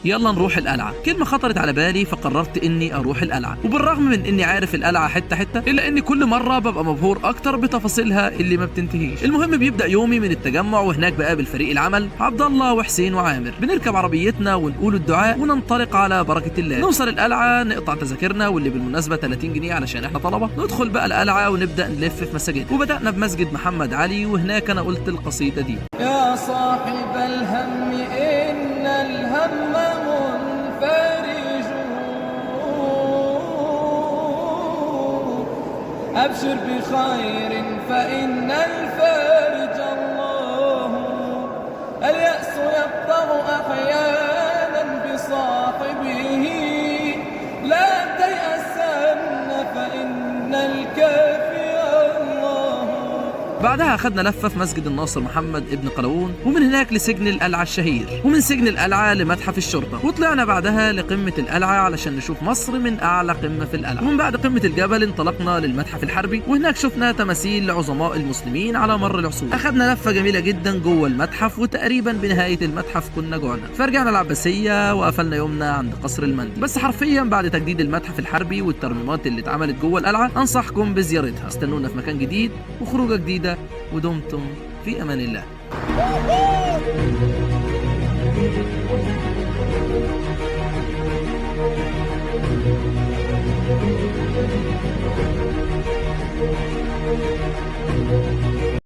يلا نروح القلعة. كلمة خطرت على بالي فقررت اني اروح القلعة، وبالرغم من اني عارف القلعة حتة حتة الا اني كل مرة ببقى مبهور اكتر بتفاصيلها اللي ما بتنتهيش. المهم بيبدأ يومي من التجمع، وهناك بقابل فريق العمل عبد الله وحسين وعامر. بنركب عربيتنا ونقول الدعاء وننطلق على بركة الله. نوصل القلعة نقطع تذاكرنا واللي بالمناسبة 30 جنيه علشان احنا طلبة. ندخل بقى القلعة ونبدأ نلف في مساجد، وبدأنا بمسجد محمد علي، وهناك انا قلت القصيدة دي: يا صاحب الهم إن الهم منفرج، أبشر بخير فإن الفارج الله. اليأس يبطغ أحيانا بصاحبه، لا تيأسن فإن الكافي الله. بعدها أخدنا لفة في مسجد الناصر محمد ابن قلاوون، ومن هناك لسجن القلعة الشهير، ومن سجن القلعة لمتحف الشرطة، وطلعنا بعدها لقمة القلعة علشان نشوف مصر من أعلى قمة في القلعة. ومن بعد قمة الجبل انطلقنا للمتحف الحربي، وهناك شفنا تماثيل لعظماء المسلمين على مر العصور. أخدنا لفة جميلة جدا جوه المتحف، وتقريبا بنهاية المتحف كنا جوعنا، فرجعنا العباسية وقفلنا يومنا عند قصر المندي. بس حرفيا بعد تجديد المتحف الحربي والترميمات اللي اتعملت جوه القلعة أنصحكم بزيارتها. استنونا في مكان جديد وخروجة جديدة، ودمتم في أمان الله.